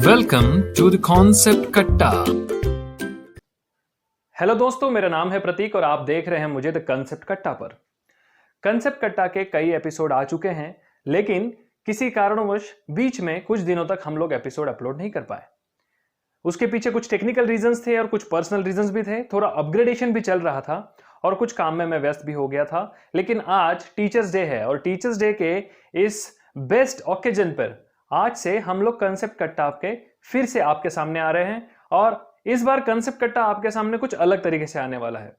Welcome to the concept कट्टा। Hello दोस्तों, मेरा नाम है प्रतीक और आप देख रहे हैं मुझे द कंसेप्ट कट्टा पर। कंसेप्ट कट्टा के कई एपिसोड आ चुके हैं, लेकिन किसी कारणवश बीच में कुछ दिनों तक हम लोग एपिसोड अपलोड नहीं कर पाए। उसके पीछे कुछ टेक्निकल रीजंस थे और कुछ पर्सनल रीजंस भी थे। थोड़ा अपग्रेडेशन भी चल रहा था और कुछ काम में मैं व्यस्त भी हो गया था। लेकिन आज टीचर्स डे है और टीचर्स डे के इस बेस्ट ओकेजन पर आज से हम लोग कंसेप्ट कट्टा के फिर से आपके सामने आ रहे हैं। और इस बार कंसेप्ट कट्टा आपके सामने कुछ अलग तरीके से आने वाला है।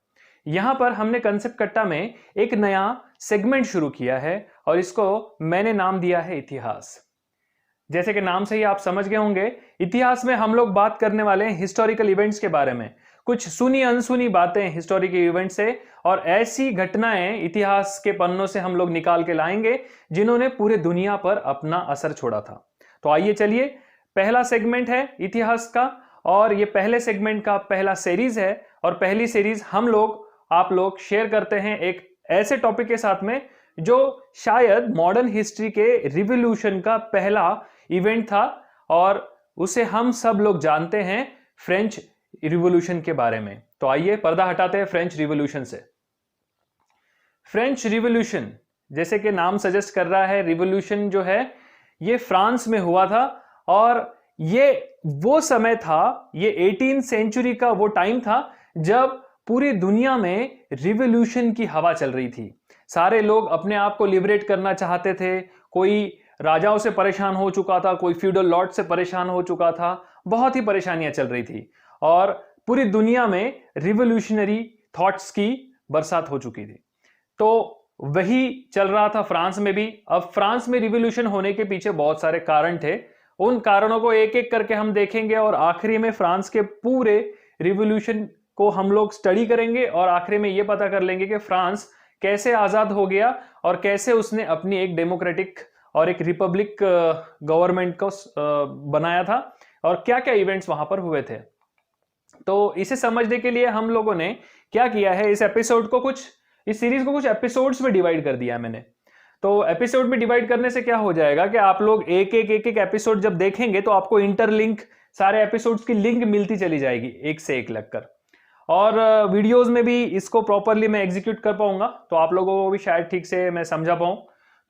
यहां पर हमने कंसेप्ट कट्टा में एक नया सेगमेंट शुरू किया है और इसको मैंने नाम दिया है इतिहास। जैसे कि नाम से ही आप समझ गए होंगे, इतिहास में हम लोग बात करने वाले हैं हिस्टोरिकल इवेंट्स के बारे में, कुछ सुनी अनसुनी बातें हिस्टोरिकल इवेंट से और ऐसी घटनाएं इतिहास के पन्नों से हम लोग निकाल के लाएंगे जिन्होंने पूरे दुनिया पर अपना असर छोड़ा था। तो आइए चलिए, पहला सेगमेंट है इतिहास का और ये पहले सेगमेंट का पहला सीरीज है। और पहली सीरीज हम लोग आप लोग शेयर करते हैं एक ऐसे टॉपिक के साथ में जो शायद मॉडर्न हिस्ट्री के रिवॉल्यूशन का पहला इवेंट था और उसे हम सब लोग जानते हैं, फ्रेंच रिवॉल्यूशन के बारे में। तो आइए पर्दा हटाते हैं फ्रेंच रिवॉल्यूशन से। फ्रेंच रिवॉल्यूशन जैसे कि नाम सजेस्ट कर रहा है, रिवॉल्यूशन जो है ये फ्रांस में हुआ था और ये वो समय था, ये 18th सेंचुरी का वो टाइम था जब पूरी दुनिया में रिवॉल्यूशन की हवा चल रही थी। सारे लोग अपने आप को लिबरेट करना चाहते थे। कोई राजाओं से परेशान हो चुका था, कोई फ्यूडल लॉर्ड से परेशान हो चुका था, बहुत ही परेशानियां चल रही थी और पूरी दुनिया में रिवॉल्यूशनरी थॉट्स की बरसात हो चुकी थी। तो वही चल रहा था फ्रांस में भी। अब फ्रांस में रिवॉल्यूशन होने के पीछे बहुत सारे कारण थे, उन कारणों को एक एक करके हम देखेंगे और आखिरी में फ्रांस के पूरे रिवॉल्यूशन को हम लोग स्टडी करेंगे और आखिरी में यह पता कर लेंगे कि फ्रांस कैसे आजाद हो गया और कैसे उसने अपनी एक डेमोक्रेटिक और एक रिपब्लिक गवर्नमेंट को बनाया था और क्या क्या इवेंट्स वहां पर हुए थे। तो इसे समझने के लिए हम लोगों ने क्या किया है, इस सीरीज को कुछ एपिसोड्स में डिवाइड कर दिया मैंने। तो एपिसोड में डिवाइड करने से क्या हो जाएगा कि आप लोग एक एक एपिसोड जब देखेंगे तो आपको इंटरलिंक सारे एपिसोड्स की लिंक मिलती चली जाएगी एक से एक लगकर। और वीडियोस में भी इसको प्रॉपरली मैं एग्जीक्यूट कर पाऊंगा तो आप लोगों को भी शायद ठीक से मैं समझा पाऊं।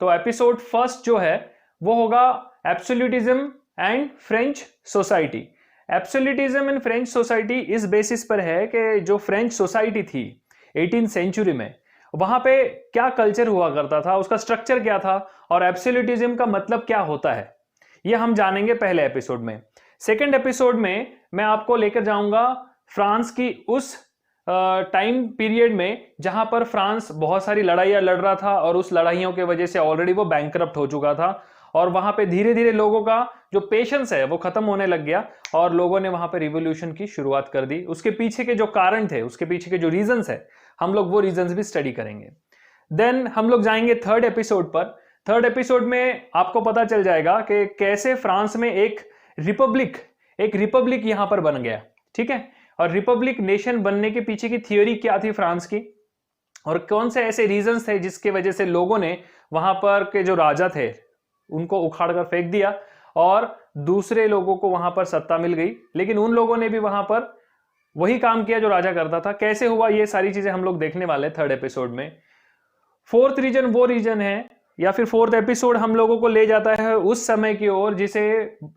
तो एपिसोड फर्स्ट जो है वो होगा absolutism and French society. Absolutism and French society इस बेसिस पर है कि जो फ्रेंच सोसाइटी थी 18th सेंचुरी में, वहां पे क्या कल्चर हुआ करता था, उसका स्ट्रक्चर क्या था और एब्सोल्यूटिज्म का मतलब क्या होता है, ये हम जानेंगे पहले एपिसोड में। सेकेंड एपिसोड में मैं आपको लेकर जाऊंगा फ्रांस की उस टाइम पीरियड में जहां पर फ्रांस बहुत सारी लड़ाइयां लड़ रहा था और उस लड़ाइयों के वजह से ऑलरेडी वो बैंकरप्ट हो चुका था और वहां पे धीरे धीरे लोगों का जो पेशेंस है वो खत्म होने लग गया और लोगों ने वहां पे रिवॉल्यूशन की शुरुआत कर दी। उसके पीछे के जो कारण थे, उसके पीछे के जो रीजंस है, हम लोग वो रीजंस भी स्टडी करेंगे। देन हम लोग जाएंगे थर्ड एपिसोड पर। थर्ड एपिसोड में आपको पता चल जाएगा कि कैसे फ्रांस में एक रिपब्लिक यहां पर बन गया, ठीक है, और रिपब्लिक नेशन बनने के पीछे की थियोरी क्या थी फ्रांस की और कौन से ऐसे रीजंस थे जिसके वजह से लोगों ने वहां पर के जो राजा थे उनको उखाड़ कर फेंक दिया और दूसरे लोगों को वहां पर सत्ता मिल गई, लेकिन उन लोगों ने भी वहां पर वही काम किया जो राजा करता था। कैसे हुआ, ये सारी चीजें हम लोग देखने वाले थर्ड एपिसोड में। फोर्थ रीजन वो रीजन है या फिर फोर्थ एपिसोड हम लोगों को ले जाता है उस समय की ओर जिसे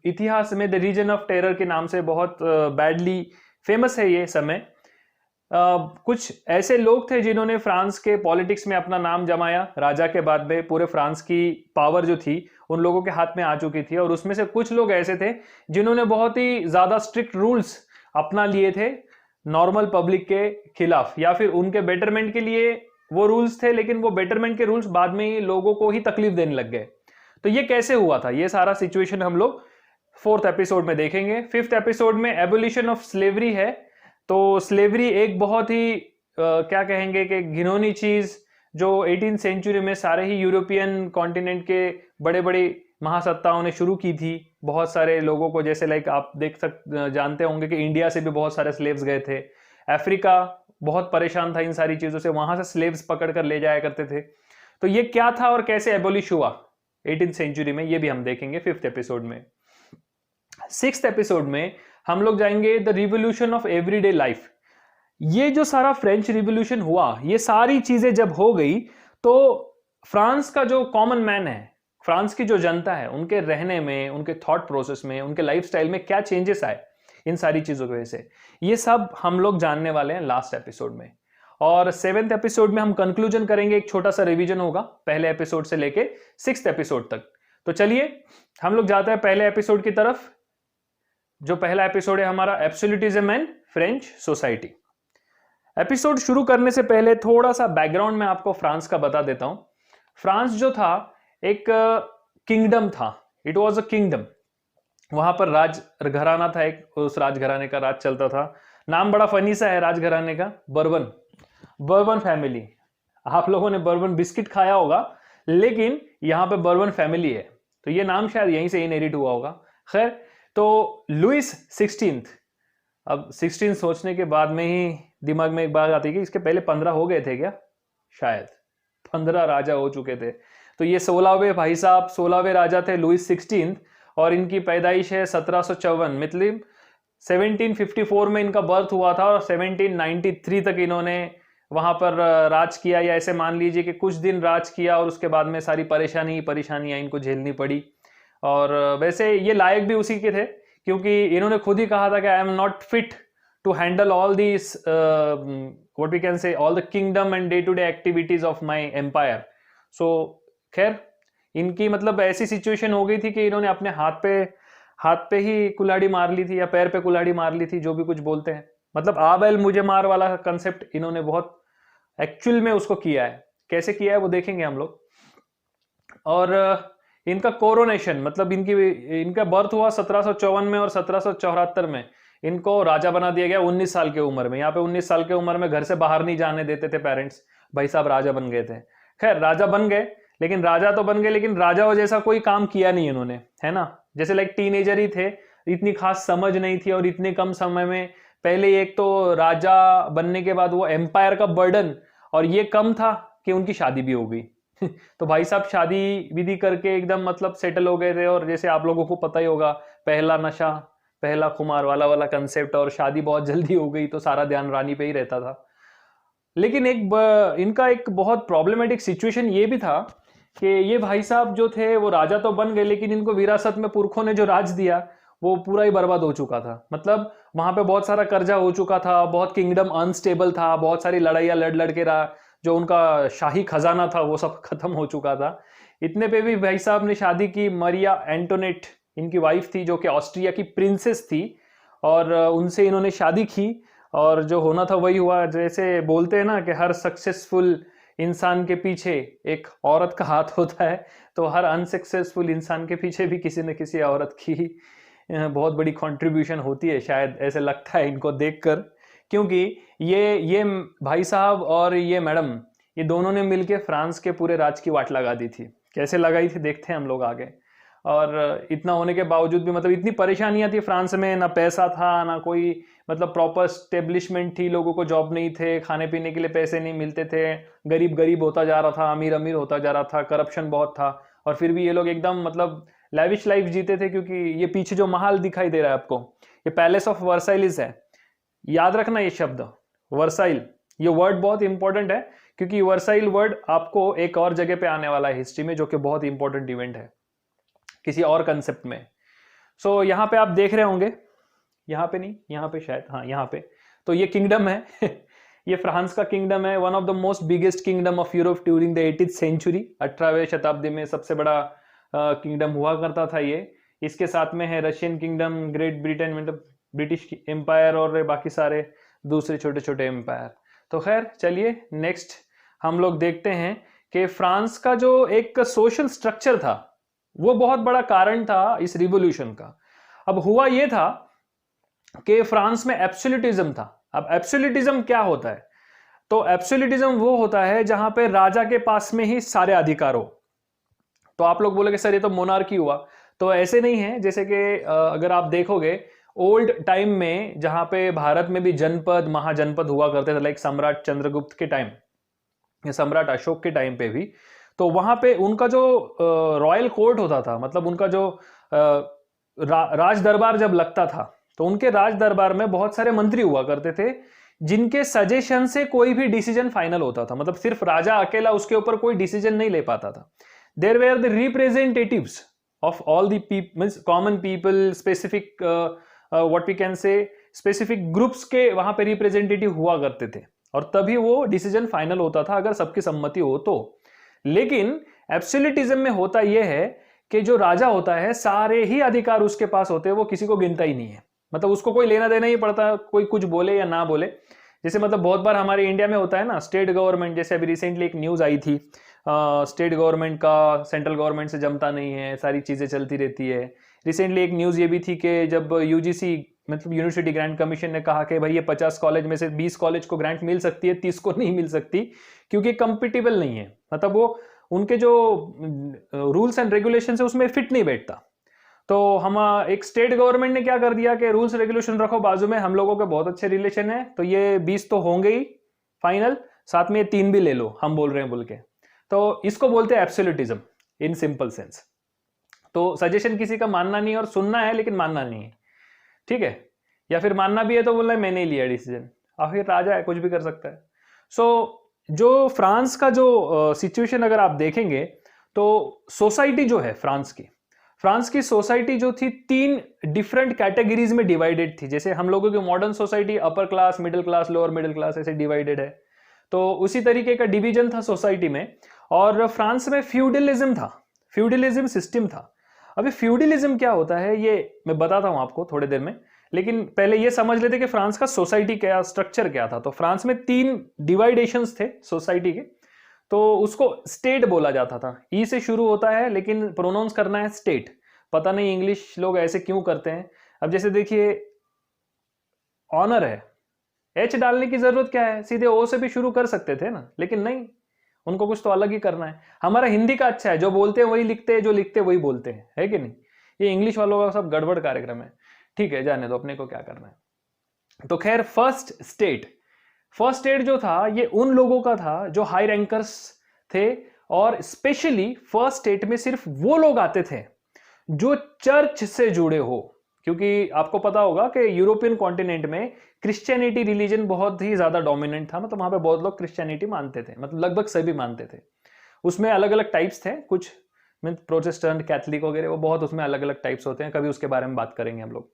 इतिहास में द रीजन ऑफ टेरर के नाम से बहुत बैडली फेमस है। ये समय कुछ ऐसे लोग थे जिन्होंने फ्रांस के पॉलिटिक्स में अपना नाम जमाया। राजा के बाद में पूरे फ्रांस की पावर जो थी उन लोगों के हाथ में आ चुकी थी और उसमें से कुछ लोग ऐसे थे जिन्होंने बहुत ही ज्यादा स्ट्रिक्ट रूल्स अपना लिए थे नॉर्मल पब्लिक के खिलाफ, या फिर उनके बेटरमेंट के लिए वो रूल्स थे, लेकिन वो बेटरमेंट के रूल्स बाद में ही लोगों को ही तकलीफ देने लग गए। तो ये कैसे हुआ था, ये सारा सिचुएशन हम लोग फोर्थ एपिसोड में देखेंगे। फिफ्थ एपिसोड में एबोलिशन ऑफ स्लेवरी है। तो स्लेवरी एक बहुत ही क्या कहेंगे कि घिनौनी चीज जो 18th सेंचुरी में सारे ही यूरोपियन कॉन्टिनेंट के बड़े बड़े महासत्ताओं ने शुरू की थी। बहुत सारे लोगों को, जैसे लाइक आप जानते होंगे कि इंडिया से भी बहुत सारे स्लेव्स गए थे, अफ्रीका बहुत परेशान था इन सारी चीजों से, वहां से स्लेव्स पकड़ कर ले जाया करते थे। तो ये क्या था और कैसे एबोलिश हुआ 18th सेंचुरी में, ये भी हम देखेंगे फिफ्थ एपिसोड में। 6th एपिसोड में हम लोग जाएंगे the revolution of everyday life. ये जो सारा फ्रेंच रिवोल्यूशन हुआ, ये सारी चीजें जब हो गई तो फ्रांस का जो कॉमन मैन है, फ्रांस की जो जनता है, उनके रहने में, उनके थॉट प्रोसेस में, उनके लाइफस्टाइल में क्या चेंजेस आए इन सारी चीजों की वजह से, ये सब हम लोग जानने वाले हैं लास्ट एपिसोड में। और 7th एपिसोड में हम कंक्लूजन करेंगे, एक छोटा सा रिवीजन होगा पहले एपिसोड से लेके 6th एपिसोड तक। तो चलिए हम लोग जाते हैं पहले एपिसोड की तरफ। जो पहला एपिसोड है हमारा, absolutism and French society. Episode शुरू करने से पहले थोड़ा सा बैकग्राउंड में आपको फ्रांस का बता देता हूं। फ्रांस जो था एक किंगडम था, इट वॉज अ किंगडम। वहां पर राज घराना था एक, उस राजघराने का राज चलता था। नाम बड़ा फनी सा है राजघराने का, बर्बन, बर्बन फैमिली। आप लोगों ने बर्बन बिस्किट खाया होगा, लेकिन यहां पे बर्बन फैमिली है, तो ये नाम शायद यहीं से इनहेरिट हुआ होगा। खैर, तो लुइस 16th, अब 16 सोचने के बाद में ही दिमाग में एक बात आती है कि इसके पहले 15 हो गए थे क्या? शायद 15 राजा हो चुके थे। तो ये 16वें भाई साहब, 16वें राजा थे लुइस 16, और इनकी पैदाइश है 1754, मतलब 1754 में इनका बर्थ हुआ था, और 1793 तक इन्होंने वहां पर राज किया, या ऐसे मान लीजिए कि कुछ दिन राज किया, और उसके बाद में सारी परेशानियां इनको झेलनी पड़ी। और वैसे ये लायक भी उसी के थे, क्योंकि इन्होंने खुद ही कहा था कि I am not fit to handle all this what we can say all the kingdom and day to day activities of my empire. So खैर, इनकी मतलब ऐसी सिचुएशन हो गई थी कि इन्होंने अपने हाथ पे ही कुल्हाड़ी मार ली थी, या पैर पे कुल्हाड़ी मार ली थी, जो भी कुछ बोलते हैं, मतलब आ बैल मुझे मार वाला कंसेप्ट इन्होंने बहुत एक्चुअल में उसको किया है। कैसे किया है वो देखेंगे हम लोग। और इनका कोरोनेशन, मतलब इनका बर्थ हुआ 1754 में, और 1774 में इनको राजा बना दिया गया 19 साल की उम्र में। यहाँ पे 19 साल की उम्र में घर से बाहर नहीं जाने देते थे पेरेंट्स, भाई साहब राजा बन गए थे। खैर, राजा बन गए, लेकिन राजा तो बन गए, लेकिन राजाओं जैसा कोई काम किया नहीं इन्होंने, है ना। जैसे लाइक टीनेजर ही थे, इतनी खास समझ नहीं थी, और इतने कम समय में पहले एक तो राजा बनने के बाद वो एम्पायर का बर्डन, और ये कम था कि उनकी शादी भी हो गई। तो भाई साहब शादी विधि करके एकदम मतलब सेटल हो गए थे। और जैसे आप लोगों को पता ही होगा, पहला नशा पहला खुमार वाला कंसेप्ट, और शादी बहुत जल्दी हो गई, तो सारा ध्यान रानी पे ही रहता था। लेकिन इनका एक बहुत प्रॉब्लमेटिक सिचुएशन ये भी था कि ये भाई साहब जो थे वो राजा तो बन गए, लेकिन इनको विरासत में पुरखों ने जो राज दिया वो पूरा ही बर्बाद हो चुका था। मतलब वहां पे बहुत सारा कर्जा हो चुका था, बहुत किंगडम अनस्टेबल था, बहुत सारी लड़ाइयाँ लड़ के जो उनका शाही खजाना था वो सब खत्म हो चुका था। इतने पे भी भाई साहब ने शादी की, मरिया एंटोनेट इनकी वाइफ थी, जो कि ऑस्ट्रिया की प्रिंसेस थी, और उनसे इन्होंने शादी की, और जो होना था वही हुआ। जैसे बोलते हैं ना कि हर सक्सेसफुल इंसान के पीछे एक औरत का हाथ होता है, तो हर अनसक्सेसफुल इंसान के पीछे भी किसी न किसी औरत की बहुत बड़ी कंट्रीब्यूशन होती है, शायद ऐसे लगता है इनको देखकर। क्योंकि ये भाई साहब और ये मैडम, ये दोनों ने मिलके फ्रांस के पूरे राज की वाट लगा दी थी। कैसे लगाई थी देखते हैं हम लोग आगे। और इतना होने के बावजूद भी मतलब इतनी परेशानियां थी फ्रांस में, ना पैसा था, ना कोई मतलब प्रॉपर स्टेब्लिशमेंट थी, लोगों को जॉब नहीं थे, खाने पीने के लिए पैसे नहीं मिलते थे, गरीब गरीब होता जा रहा था, अमीर अमीर होता जा रहा था, करप्शन बहुत था। और फिर भी ये लोग एकदम मतलब लैविश लाइफ जीते थे। क्योंकि ये पीछे जो महल दिखाई दे रहा है आपको, ये पैलेस ऑफ वर्साइलिस है। याद रखना ये शब्द वर्साइल, ये वर्ड बहुत इंपॉर्टेंट है, क्योंकि वर्साइल वर्ड आपको एक और जगह पे आने वाला है हिस्ट्री में, जो कि बहुत इंपॉर्टेंट इवेंट है किसी और कंसेप्ट में। सो यहाँ पे आप देख रहे होंगे, यहाँ पे नहीं, यहाँ पे शायद, हाँ यहाँ पे, तो ये किंगडम है ये फ्रांस का किंगडम है, one of the most biggest kingdom of Europe during the 18th century. 18वें शताब्दी में सबसे बड़ा किंगडम हुआ करता था ये। इसके साथ में है रशियन किंगडम, ग्रेट ब्रिटेन, मतलब ब्रिटिश एम्पायर, और बाकी सारे दूसरे छोटे छोटे एम्पायर। तो खैर चलिए नेक्स्ट हम लोग देखते हैं कि फ्रांस का जो एक सोशल स्ट्रक्चर था वो बहुत बड़ा कारण था इस रिवॉल्यूशन का। अब हुआ ये था कि फ्रांस में एब्सोल्यूटिज्म था। अब एब्सोल्यूटिज्म क्या होता है? तो एब्सोल्यूटिज्म वो होता है जहां पे राजा के पास में ही सारे अधिकार हो। तो आप लोग बोलोगे सर ये तो मोनार्की हुआ, तो ऐसे नहीं है। जैसे कि अगर आप देखोगे ओल्ड टाइम में, जहां पे भारत में भी जनपद महाजनपद हुआ करते थे, लाइक सम्राट चंद्रगुप्त के टाइम या सम्राट अशोक के टाइम पे भी, तो वहां पे उनका जो रॉयल कोर्ट होता था, मतलब उनका जो राज दरबार जब लगता था तो उनके राज दरबार में बहुत सारे मंत्री हुआ करते थे जिनके सजेशन से कोई भी डिसीजन फाइनल होता था। मतलब सिर्फ राजा अकेला उसके ऊपर कोई डिसीजन नहीं ले पाता था। There were the representatives of all the means common people, specific what we can say specific groups के वहां पे रिप्रेजेंटेटिव हुआ करते थे और तभी वो डिसीजन फाइनल होता था अगर सबकी सम्मति हो तो। लेकिन एब्सोल्यूटिज्म में होता यह है कि जो राजा होता है सारे ही अधिकार उसके पास होते हैं, वो किसी को गिनता ही नहीं है। मतलब उसको कोई लेना देना ही पड़ता, कोई कुछ बोले या ना बोले। जैसे मतलब बहुत बार हमारे इंडिया में होता है ना, स्टेट गवर्नमेंट, जैसे अभी रिसेंटली एक न्यूज आई थी, स्टेट गवर्नमेंट का सेंट्रल गवर्नमेंट से जमता नहीं है, सारी चीजें चलती रहती है। रिसेंटली एक न्यूज ये भी थी कि जब यूजीसी मतलब यूनिवर्सिटी ग्रांट कमीशन ने कहा कि भाई ये 50 कॉलेज में से 20 कॉलेज को ग्रांट मिल सकती है, 30 को नहीं मिल सकती क्योंकि कंपेटिबल नहीं है। मतलब वो उनके जो रूल्स एंड रेगुलेशन है उसमें फिट नहीं बैठता। तो हम एक स्टेट गवर्नमेंट ने क्या कर दिया कि रूल्स रेगुलेशन रखो बाजू में, हम लोगों के बहुत अच्छे रिलेशन है तो ये 20 तो होंगे ही फाइनल, साथ में 3 भी ले लो, हम बोल रहे हैं बोल के। तो इसको बोलते हैं एब्सोल्यूटिज्म इन सिंपल सेंस। तो सजेशन किसी का मानना नहीं और सुनना है लेकिन मानना नहीं है, ठीक है। या फिर मानना भी है तो बोलना है मैंने ही लिया डिसीजन, आखिर राजा है कुछ भी कर सकता है। सो जो फ्रांस का जो सिचुएशन अगर आप देखेंगे तो सोसाइटी जो है फ्रांस की सोसाइटी जो थी 3 डिफरेंट कैटेगरीज में डिवाइडेड थी। जैसे हम लोगों की modern society upper class, middle class, lower middle class ऐसे डिवाइडेड है, तो उसी तरीके का डिवीजन था सोसाइटी में। और फ्रांस में फ्यूडलिज्म था, फ्यूडलिज्म सिस्टम था। अभी फ्यूडलिज्म क्या होता है ये मैं बताता हूं आपको थोड़ी देर में, लेकिन पहले ये समझ लेते कि फ्रांस का सोसाइटी क्या स्ट्रक्चर क्या था। तो फ्रांस में 3 डिवाइडेशंस थे सोसाइटी के, तो उसको स्टेट बोला जाता था। ई से शुरू होता है लेकिन प्रोनाउंस करना है स्टेट। पता नहीं इंग्लिश लोग ऐसे क्यों करते हैं। अब जैसे देखिए ऑनर है, एच डालने की जरूरत क्या है, सीधे ओ से भी शुरू कर सकते थे ना, लेकिन नहीं, उनको कुछ तो अलग ही करना है। हमारा हिंदी का अच्छा है, जो बोलते हैं वही लिखते हैं, जो लिखते हैं वही बोलते हैं, है कि नहीं। ये इंग्लिश वालों का सब गड़बड़ कार्यक्रम है, ठीक है, जाने दो, अपने को क्या करना है। तो खैर फर्स्ट स्टेट जो था ये उन लोगों का था जो हाई रैंकर्स थे, और स्पेशली फर्स्ट स्टेट में सिर्फ वो लोग आते थे जो चर्च से जुड़े हो। क्योंकि आपको पता होगा कि यूरोपियन कॉन्टिनेंट में क्रिश्चियनिटी रिलीजन बहुत ही ज्यादा डोमिनेंट था। मतलब वहां पे बहुत लोग क्रिश्चियनिटी मानते थे, मतलब लगभग सभी मानते थे। उसमें अलग अलग टाइप्स थे, कुछ मीन प्रोटेस्टेंट, कैथलिक वगैरह, वो बहुत उसमें अलग अलग टाइप्स होते हैं, कभी उसके बारे में बात करेंगे हम लोग।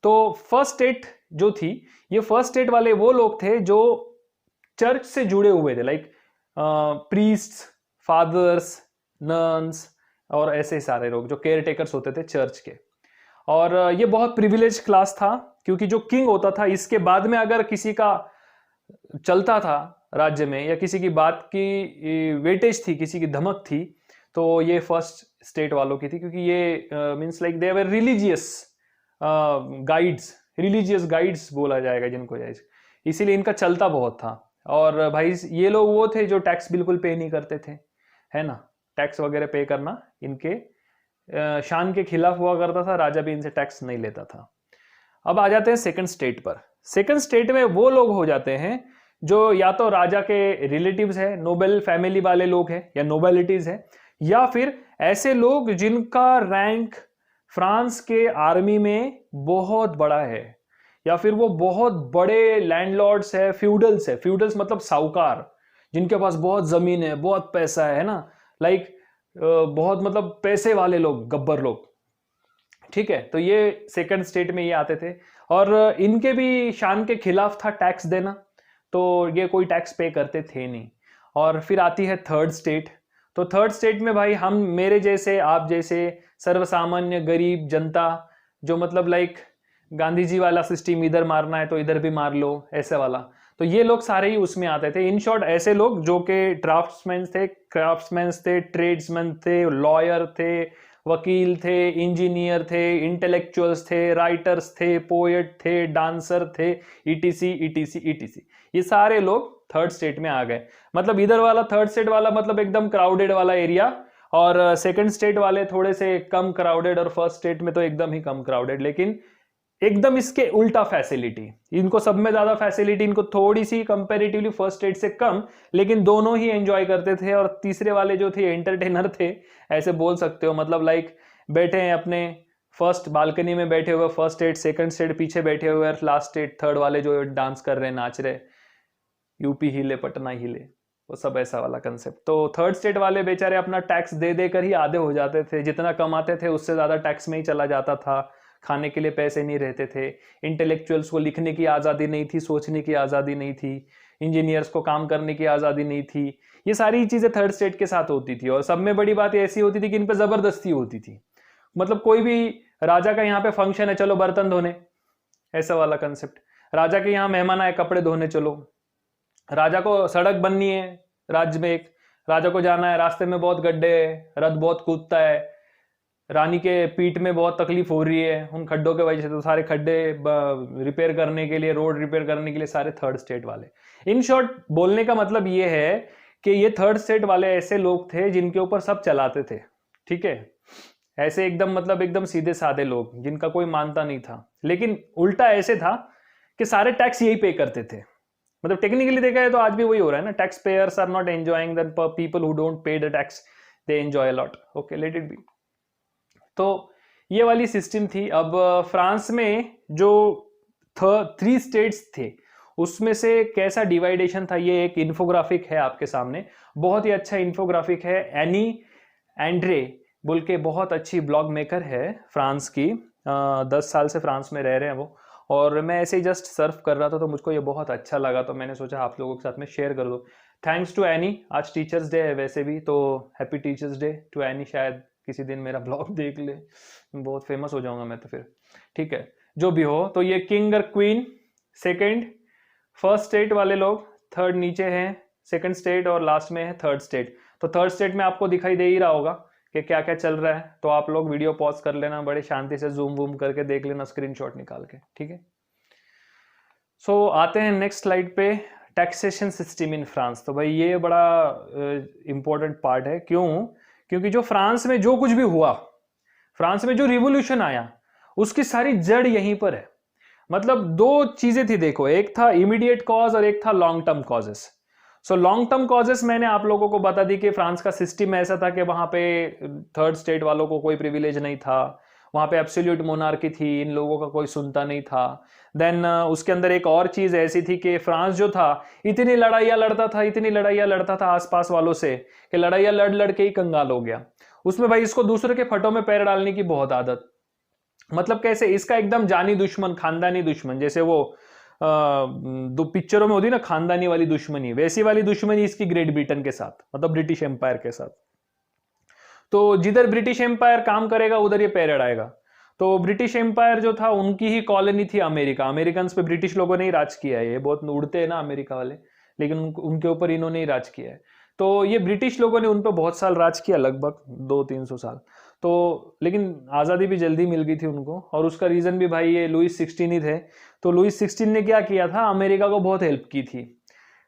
तो फर्स्ट स्टेट जो थी, ये फर्स्ट स्टेट वाले वो लोग थे जो चर्च से जुड़े हुए थे, लाइक प्रीस्ट्स, फादर्स, नन्स और ऐसे सारे लोग जो केयर टेकर्स होते थे चर्च के। और ये बहुत प्रिविलेज क्लास था, क्योंकि जो किंग होता था इसके बाद में अगर किसी का चलता था राज्य में या किसी की बात की वेटेज थी, किसी की धमक थी, तो ये फर्स्ट स्टेट वालों की थी। क्योंकि ये means like they were religious guides बोला जाएगा जिनको, इसीलिए इनका चलता बहुत था। और भाई ये लोग वो थे जो टैक्स बिल्कुल पे नहीं करते थे, है ना। टैक्स वगैरह पे करना इनके शान के खिलाफ हुआ करता था, राजा भी इनसे टैक्स नहीं लेता था। अब आ जाते हैं सेकंड स्टेट पर। सेकंड स्टेट में वो लोग हो जाते हैं जो या तो राजा के रिलेटिव्स है, नोबेल फैमिली वाले लोग हैं या नोबेलिटीज है, या फिर ऐसे लोग जिनका रैंक फ्रांस के आर्मी में बहुत बड़ा है, या फिर वो बहुत बड़े लैंडलॉर्ड्स है, फ्यूडल्स है। फ्यूडल्स मतलब साहूकार, जिनके पास बहुत जमीन है, बहुत पैसा है ना, लाइक बहुत मतलब पैसे वाले लोग, गब्बर लोग, ठीक है। तो ये सेकंड स्टेट में ये आते थे, और इनके भी शान के खिलाफ था टैक्स देना, तो ये कोई टैक्स पे करते थे नहीं। और फिर आती है थर्ड स्टेट। तो थर्ड स्टेट में भाई हम, मेरे जैसे, आप जैसे सर्वसामान्य गरीब जनता, जो मतलब लाइक गांधी जी वाला सिस्टम, इधर मारना है तो इधर भी मार लो, ऐसे वाला, तो ये लोग सारे ही उसमें आते थे। इन शॉर्ट ऐसे लोग जो कि क्राफ्ट्समैन थे, ट्रेड्समैन थे, लॉयर थे, वकील थे, इंजीनियर थे, इंटेलेक्चुअल्स थे, राइटर्स थे, पोएट थे, डांसर थे, ईटीसी ईटीसी ईटीसी, ये सारे लोग थर्ड स्टेट में आ गए। मतलब इधर वाला थर्ड स्टेट वाला मतलब एकदम क्राउडेड वाला एरिया, और सेकंड स्टेट वाले थोड़े से कम क्राउडेड, और फर्स्ट स्टेट में तो एकदम ही कम क्राउडेड। लेकिन एकदम इसके उल्टा फैसिलिटी, इनको सब में ज्यादा फैसिलिटी, इनको थोड़ी सी कंपैरेटिवली फर्स्ट स्टेट से कम, लेकिन दोनों ही एंजॉय करते थे। और तीसरे वाले जो थे एंटरटेनर थे, ऐसे बोल सकते हो, मतलब लाइक बैठे हैं अपने फर्स्ट बालकनी में बैठे हुए, फर्स्ट स्टेट, सेकंड स्टेट पीछे बैठे हुए, और लास्ट स्टेट थर्ड वाले जो डांस कर रहे हैं, नाच रहे, यूपी हिले पटना हिले, वो सब ऐसा वाला कंसेप्ट। तो थर्ड स्टेट वाले बेचारे अपना टैक्स दे दे कर ही आधे हो जाते थे, जितना कमाते थे उससे ज़्यादा टैक्स में ही चला जाता था, खाने के लिए पैसे नहीं रहते थे, इंटेलेक्चुअल्स को लिखने की आज़ादी नहीं थी, सोचने की आज़ादी नहीं थी, इंजीनियर्स को काम करने की आज़ादी नहीं थी। ये सारी चीज़ें थर्ड स्टेट के साथ होती थी, और सब में बड़ी बात ऐसी होती थी कि इन पर ज़बरदस्ती होती थी। मतलब कोई भी राजा का यहाँ पे फंक्शन है, चलो बर्तन धोने, ऐसा वाला कंसेप्ट। राजा के यहाँ मेहमान आए, कपड़े धोने चलो। राजा को सड़क बननी है राज्य में, एक राजा को जाना है, रास्ते में बहुत गड्ढे है, रथ बहुत कूदता है, रानी के पीठ में बहुत तकलीफ हो रही है उन खड्डों के वजह से, तो सारे खड्डे रिपेयर करने के लिए, रोड रिपेयर करने के लिए सारे थर्ड स्टेट वाले। इन शॉर्ट बोलने का मतलब ये है कि ये थर्ड स्टेट वाले ऐसे लोग थे जिनके ऊपर सब चलाते थे, ठीक है, ऐसे एकदम मतलब एकदम सीधे साधे लोग जिनका कोई मानता नहीं था। लेकिन उल्टा ऐसे था कि सारे टैक्स यही पे करते थे। मतलब टेक्निकली देखा है तो आज भी वही हो रहा है ना, tax payers are not enjoying, the people who don't pay the tax they enjoy a lot. Okay, let it be. तो ये वाली सिस्टम थी। अब फ्रांस में जो 3 स्टेट्स थे उसमें से कैसा डिवाइडेशन था, ये एक इन्फोग्राफिक है आपके सामने, बहुत ही अच्छा इन्फोग्राफिक है। एनी एंड्रे बोल के बहुत अच्छी ब्लॉग मेकर है फ्रांस की, 10 साल से फ्रांस में रह रहे हैं वो, और मैं ऐसे ही जस्ट सर्फ कर रहा था तो मुझको ये बहुत अच्छा लगा, तो मैंने सोचा आप लोगों के साथ में शेयर कर दो। थैंक्स टू एनी, आज टीचर्स डे है वैसे भी, तो happy teachers day to Annie. शायद किसी दिन मेरा ब्लॉग देख ले, बहुत फेमस हो जाऊंगा मैं तो फिर, ठीक है, जो भी हो। तो ये किंग और क्वीन, सेकंड, फर्स्ट स्टेट वाले लोग, थर्ड नीचे है, सेकंड स्टेट, और लास्ट में है थर्ड स्टेट। तो थर्ड स्टेट में आपको दिखाई दे ही रहा होगा कि क्या क्या चल रहा है, तो आप लोग वीडियो पॉज कर लेना, बड़े शांति से जूम वूम करके देख लेना, स्क्रीनशॉट निकाल के, ठीक है। सो आते हैं नेक्स्ट स्लाइड पे, टैक्सेशन सिस्टम इन फ्रांस। तो भाई ये बड़ा इंपॉर्टेंट पार्ट है। क्यों? क्योंकि जो फ्रांस में जो कुछ भी हुआ, फ्रांस में जो रिवॉल्यूशन आया, उसकी सारी जड़ यहीं पर है। मतलब 2 चीजें थी, देखो, एक था इमीडिएट कॉज और एक था long term causes. So long term causes मैंने आप लोगों को बता दी कि फ्रांस का सिस्टम ऐसा था कि वहां पे थर्ड स्टेट वालों को कोई प्रिविलेज नहीं था, वहां पे एब्सोल्यूट मोनार्की थी, इन लोगों का कोई सुनता नहीं था। देन उसके अंदर एक और चीज ऐसी थी कि फ्रांस जो था इतनी लड़ाइयां लड़ता था, इतनी लड़ाइयां लड़ता था आसपास वालों से कि लड़ाइयां लड़ लड़ के ही कंगाल हो गया। उसमें भाई इसको दूसरे के फटों में पैर डालने की बहुत आदत। मतलब कैसे, इसका एकदम जानी दुश्मन, खानदानी दुश्मन, जैसे वो दो पिक्चरों में होती ना खानदानी वाली दुश्मनी, वैसी वाली दुश्मनी इसकी ग्रेट ब्रिटेन के साथ, मतलब ब्रिटिश एम्पायर के साथ। तो जिधर ब्रिटिश एम्पायर काम करेगा उधर ये पैर अड़ाएगा। तो ब्रिटिश एम्पायर जो था उनकी ही कॉलोनी थी अमेरिका, अमेरिकन पे ब्रिटिश लोगों ने ही राज किया है। ये बहुत उड़ते हैं ना अमेरिका वाले, लेकिन उनके ऊपर इन्होंने ही राज किया है। तो ये ब्रिटिश लोगों ने उन पर बहुत साल राज किया, लगभग 200-300 साल। तो लेकिन आज़ादी भी जल्दी मिल गई थी उनको, और उसका रीज़न भी भाई ये लुईस 16 ही थे। तो लुईस 16 ने क्या किया था, अमेरिका को बहुत हेल्प की थी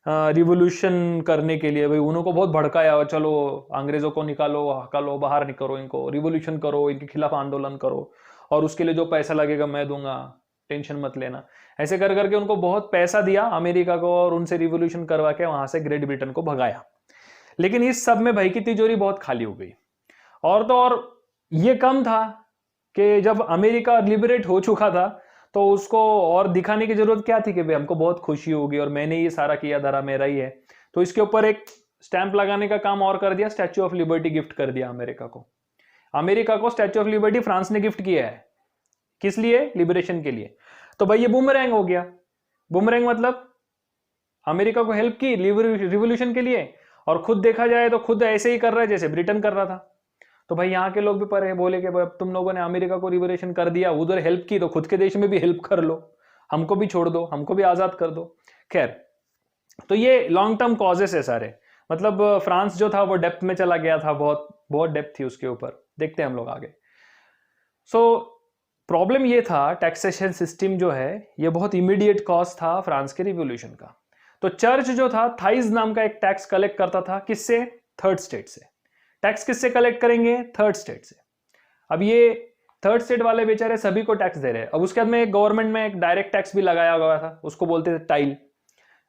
रिवोल्यूशन करने के लिए। भाई उनको बहुत भड़काया, चलो अंग्रेज़ों को निकालो, हकालो, बाहर निकलो इनको, रिवोल्यूशन करो, इनके खिलाफ आंदोलन करो, और उसके लिए जो पैसा लगेगा मैं दूंगा, टेंशन मत लेना। ऐसे कर करके उनको बहुत पैसा दिया अमेरिका को, और उनसे रिवोल्यूशन करवा के वहां से ग्रेट ब्रिटेन को भगाया। लेकिन इस सब में भाई की तिजोरी बहुत खाली हो गई। और तो और ये कम था कि जब अमेरिका लिबरेट हो चुका था तो उसको और दिखाने की जरूरत क्या थी कि भाई हमको बहुत खुशी होगी और मैंने ये सारा किया, धरा मेरा ही है। तो इसके ऊपर एक स्टैंप लगाने का काम और कर दिया, स्टैच्यू ऑफ लिबर्टी गिफ्ट कर दिया अमेरिका को। अमेरिका को स्टैच्यू ऑफ लिबर्टी फ्रांस ने गिफ्ट किया है, किस लिए? लिबरेशन के लिए। तो भाई ये बूमरैंग हो गया। बूमरैंग मतलब अमेरिका को हेल्प की रिवोल्यूशन के लिए, और खुद देखा जाए तो खुद ऐसे ही कर रहा है जैसे ब्रिटेन कर रहा था। तो भाई यहाँ के लोग भी पर बोले कि तुम लोगों ने अमेरिका को रिवोल्यूशन कर दिया, उधर हेल्प की, तो खुद के देश में भी हेल्प कर लो, हमको भी छोड़ दो, हमको भी आजाद कर दो। खैर, तो ये लॉन्ग टर्म कॉजेस है सारे। मतलब फ्रांस जो था वो डेप्थ में चला गया था, बहुत बहुत डेप्थ थी उसके ऊपर। देखते हैं हम लोग आगे। सो प्रॉब्लम ये था, टैक्सेशन सिस्टम जो है ये बहुत इमीडिएट कॉज था फ्रांस के रिवोल्यूशन का। तो चर्च जो था थाइज नाम का एक टैक्स कलेक्ट करता था, किससे? थर्ड स्टेट से। टैक्स किससे कलेक्ट करेंगे? थर्ड स्टेट से। अब ये थर्ड स्टेट वाले बेचारे सभी को टैक्स दे रहे हैं। अब उसके बाद में एक गवर्नमेंट में एक डायरेक्ट टैक्स भी लगाया गया था, उसको बोलते थे टाइल।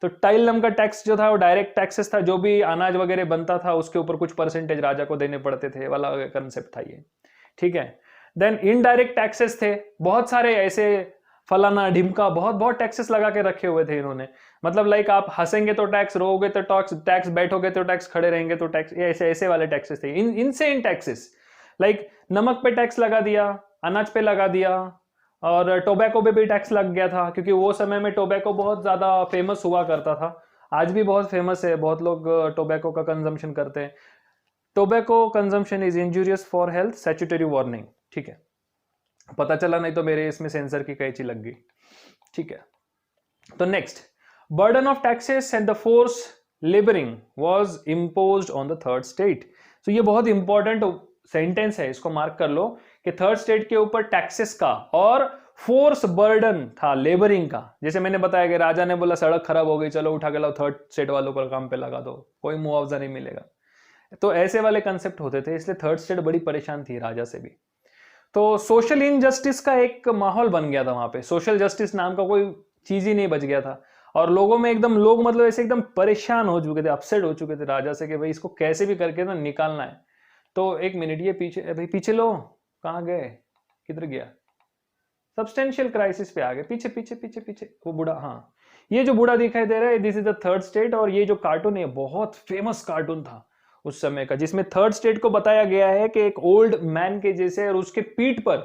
तो टाइल नाम का टैक्स जो था वो डायरेक्ट टैक्सेस था, जो भी अनाज वगैरह बनता था उसके ऊपर कुछ परसेंटेज राजा को देने पड़ते थे, वाला कंसेप्ट था ये, ठीक है। देन इनडायरेक्ट टैक्सेस थे, बहुत सारे ऐसे फलाना ढिमका बहुत बहुत टैक्सेस लगा के रखे हुए थे इन्होंने। मतलब लाइक आप हंसेंगे तो टैक्स, रोओगे तो टैक्स, बैठोगे तो टैक्स, खड़े रहेंगे तो टैक्स, ये ऐसे ऐसे वाले टैक्सेस थे, इनसे इन टैक्सेस। लाइक नमक पे टैक्स लगा दिया, अनाज पे लगा दिया, और टोबैको पे भी टैक्स लग गया था, क्योंकि वो समय में टोबैको बहुत ज्यादा फेमस हुआ करता था। आज भी बहुत फेमस है, बहुत लोग टोबैको का कंजम्पशन करते हैं। Tobacco consumption is injurious for health, statutory warning. ठीक है, पता चला, नहीं तो मेरे इसमें सेंसर की कैंची लग गई। ठीक है, तो next, burden of taxes and the force labouring was imposed on the third state. तो ये बहुत इंपॉर्टेंट सेंटेंस है, इसको मार्क कर लो कि थर्ड स्टेट के ऊपर टैक्सेस का और फोर्स बर्डन था लेबरिंग का। जैसे मैंने बताया कि राजा ने बोला सड़क खराब हो गई, चलो उठा के लाओ, थर्ड स्टेट वालों को काम पे लगा दो, कोई मुआवजा नहीं मिलेगा। तो ऐसे वाले कंसेप्ट होते थे, इसलिए थर्ड स्टेट बड़ी परेशान थी राजा से भी। तो सोशल इनजस्टिस का एक माहौल बन गया था वहां पे, सोशल जस्टिस नाम का कोई चीज ही नहीं बच गया था, और लोगों में एकदम, लोग मतलब ऐसे एकदम परेशान हो चुके थे, अपसेट हो चुके थे राजा से कि भाई इसको कैसे भी करके ना निकालना है। तो एक मिनट, ये पीछे भाई, पीछे लो, कहाँ गए, किधर गया, सब्सटेंशियल क्राइसिस पे आ गए, पीछे पीछे पीछे पीछे, वो बूढ़ा, हाँ ये जो बूढ़ा दिखाई दे रहा है, this is the third state. और ये जो कार्टून है बहुत फेमस कार्टून था उस समय का, जिसमें थर्ड स्टेट को बताया गया है कि एक ओल्ड मैन के जैसे, और उसके पीठ पर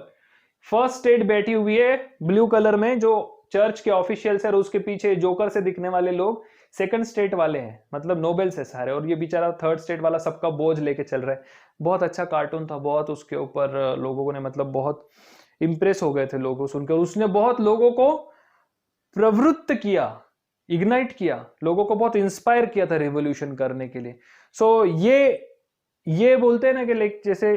फर्स्ट स्टेट बैठी हुई है ब्लू कलर में, जो चर्च के ऑफिशियल्स है, और उसके पीछे जोकर से दिखने वाले लोग सेकंड स्टेट वाले हैं, मतलब नोबेल्स है सारे, और ये बेचारा थर्ड स्टेट वाला सबका बोझ लेके चल रहा है। बहुत अच्छा कार्टून था, बहुत उसके ऊपर लोगों ने मतलब बहुत इंप्रेस हो गए थे लोग सुनकर, उसने बहुत लोगों को प्रवृत्त किया, इग्नाइट किया, लोगों को बहुत इंस्पायर किया था रिवॉल्यूशन करने के लिए। सो ये बोलते हैं ना कि लाइक जैसे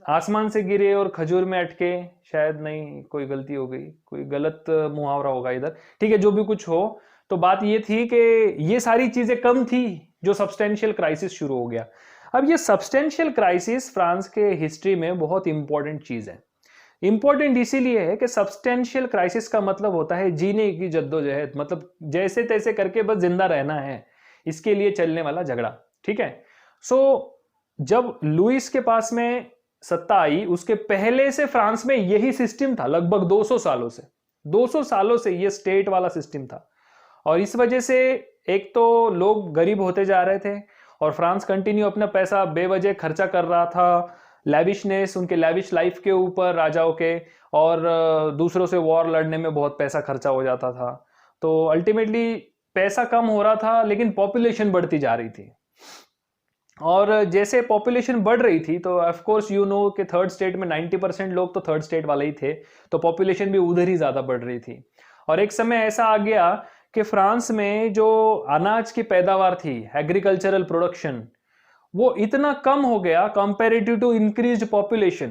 आसमान से गिरे और खजूर में अटके, शायद नहीं, कोई गलती हो गई, कोई गलत मुहावरा होगा इधर, ठीक है, जो भी कुछ हो। तो बात ये थी कि ये सारी चीजें कम थी, जो सब्सटेंशियल क्राइसिस शुरू हो गया। अब ये सब्सटेंशियल क्राइसिस फ्रांस के हिस्ट्री में बहुत इंपॉर्टेंट चीज है। इंपॉर्टेंट इसीलिए है कि सब्सटेंशियल क्राइसिस का मतलब होता है जीने की जद्दोजहद, मतलब जैसे तैसे करके बस जिंदा रहना है, इसके लिए चलने वाला झगड़ा। ठीक है, सो जब लुइस के पास में सत्ता आई, उसके पहले से फ्रांस में यही सिस्टम था, लगभग 200 सालों से, 200 सालों से ये स्टेट वाला सिस्टम था। और इस वजह से एक तो लोग गरीब होते जा रहे थे, और फ्रांस कंटिन्यू अपना पैसा बेवजह खर्चा कर रहा था, लैविशनेस, उनके लैविश लाइफ के ऊपर राजाओं के, और दूसरों से वॉर लड़ने में बहुत पैसा खर्चा हो जाता था। तो अल्टीमेटली पैसा कम हो रहा था, लेकिन पॉपुलेशन बढ़ती जा रही थी, और जैसे पॉपुलेशन बढ़ रही थी तो ऑफ कोर्स यू नो कि थर्ड स्टेट में 90% लोग तो थर्ड स्टेट वाले ही थे, तो पॉपुलेशन भी उधर ही ज्यादा बढ़ रही थी। और एक समय ऐसा आ गया कि फ्रांस में जो अनाज की पैदावार थी, एग्रीकल्चरल प्रोडक्शन, वो इतना कम हो गया कंपैरेटिव टू इंक्रीज्ड पॉपुलेशन,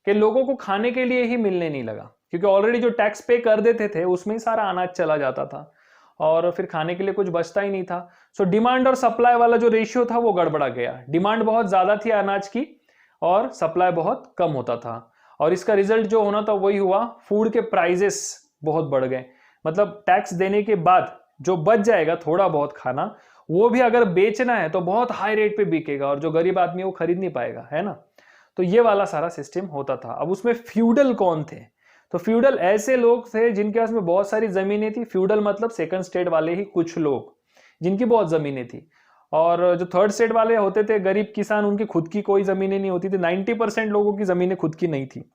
कि लोगों को खाने के लिए ही मिलने नहीं लगा, क्योंकि ऑलरेडी जो टैक्स पे कर देते थे उसमें ही सारा अनाज चला जाता था, और फिर खाने के लिए कुछ बचता ही नहीं था। सो डिमांड और सप्लाई वाला जो रेशियो था वो गड़बड़ा गया, डिमांड बहुत ज्यादा थी अनाज की, और सप्लाई बहुत कम होता था, और इसका रिजल्ट जो होना था वही हुआ, फूड के प्राइजेस बहुत बढ़ गए। मतलब टैक्स देने के बाद जो बच जाएगा थोड़ा बहुत खाना, वो भी अगर बेचना है तो बहुत हाई रेट पे बिकेगा, और जो गरीब आदमी वो खरीद नहीं पाएगा, है ना। तो ये वाला सारा सिस्टम होता था। अब उसमें फ्यूडल कौन थे, तो फ्यूडल ऐसे लोग थे जिनके पास में बहुत सारी जमीनें थी। फ्यूडल मतलब सेकंड स्टेट वाले ही कुछ लोग, जिनकी बहुत जमीनें थी। और जो थर्ड स्टेट वाले होते थे गरीब किसान, उनकी खुद की कोई जमीनें नहीं होती थी, 90% लोगों की जमीनें खुद की नहीं थी।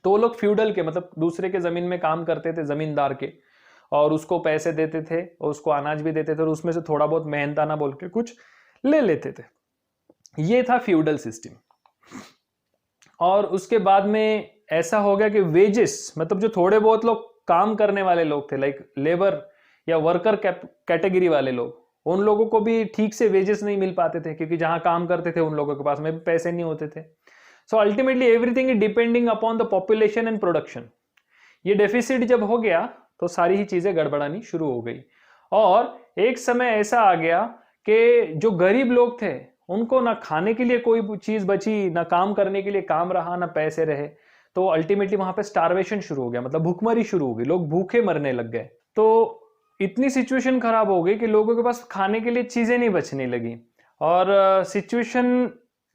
तो वो लोग फ्यूडल के, मतलब दूसरे के जमीन में काम करते थे, जमींदार के, और उसको पैसे देते थे, और उसको अनाज भी देते थे, और उसमें से थोड़ा बहुत मेहनताना बोल के कुछ ले लेते थे। ये था फ्यूडल सिस्टम। और उसके बाद में ऐसा हो गया कि वेजेस, मतलब जो थोड़े बहुत लोग काम करने वाले लोग थे, लाइक लेबर या वर्कर कैटेगरी वाले लोग, उन लोगों को भी ठीक से वेजेस नहीं मिल पाते थे, क्योंकि जहां काम करते थे उन लोगों के पास में भी पैसे नहीं होते थे। So ultimately everything is depending upon the population and production. ये डेफिसिट जब हो गया तो सारी ही चीजें गड़बड़ानी शुरू हो गई, और एक समय ऐसा आ गया कि जो गरीब लोग थे उनको ना खाने के लिए कोई चीज बची, ना काम करने के लिए काम रहा, ना पैसे रहे। तो अल्टीमेटली वहां पे स्टारवेशन शुरू हो गया, मतलब भूखमरी शुरू हो गई, लोग भूखे मरने लग गए। तो इतनी सिचुएशन खराब हो गई कि लोगों के पास खाने के लिए चीजें नहीं बचने लगी, और सिचुएशन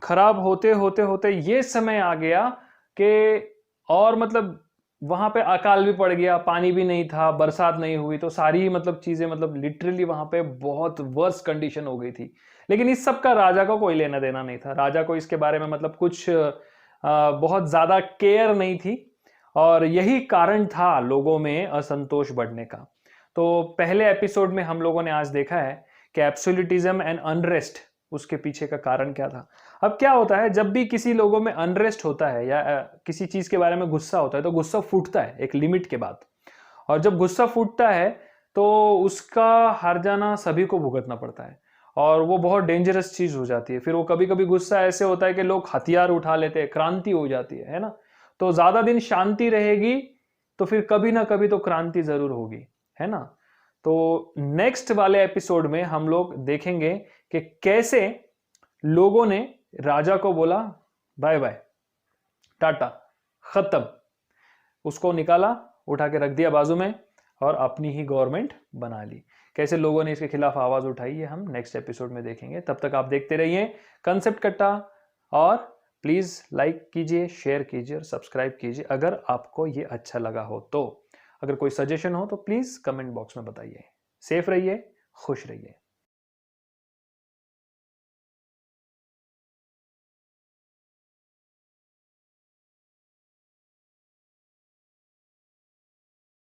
खराब होते होते होते ये समय आ गया कि और मतलब वहां पे अकाल भी पड़ गया, पानी भी नहीं था, बरसात नहीं हुई, तो सारी मतलब चीजें मतलब लिटरली वहां पे बहुत वर्स कंडीशन हो गई थी। लेकिन इस सब का राजा को कोई लेना देना नहीं था, राजा को इसके बारे में मतलब कुछ बहुत ज्यादा केयर नहीं थी, और यही कारण था लोगों में असंतोष बढ़ने का। तो पहले एपिसोड में हम लोगों ने आज देखा है कि एब्सोल्यूटिज्म एंड अनरेस्ट, उसके पीछे का कारण क्या था। अब क्या होता है, जब भी किसी लोगों में अनरेस्ट होता है या किसी चीज के बारे में गुस्सा होता है, तो गुस्सा फूटता है एक लिमिट के बाद, और जब गुस्सा फूटता है तो उसका हार जाना सभी को भुगतना पड़ता है, और वो बहुत डेंजरस चीज हो जाती है। फिर वो कभी कभी गुस्सा ऐसे होता है कि लोग हथियार उठा लेते हैं, क्रांति हो जाती है ना। तो ज्यादा दिन शांति रहेगी तो फिर कभी ना कभी तो क्रांति जरूर होगी, है ना। तो नेक्स्ट वाले एपिसोड में हम लोग देखेंगे कि कैसे लोगों ने राजा को बोला बाय बाय, टाटा, खत्म, उसको निकाला, उठा के रख दिया बाजू में, और अपनी ही गवर्नमेंट बना ली। कैसे लोगों ने इसके खिलाफ आवाज उठाई है हम नेक्स्ट एपिसोड में देखेंगे। तब तक आप देखते रहिए कंसेप्ट कट्टा, और प्लीज लाइक कीजिए, शेयर कीजिए और सब्सक्राइब कीजिए अगर आपको ये अच्छा लगा हो तो। अगर कोई सजेशन हो तो प्लीज कमेंट बॉक्स में बताइए। सेफ रहिए, खुश रहिए।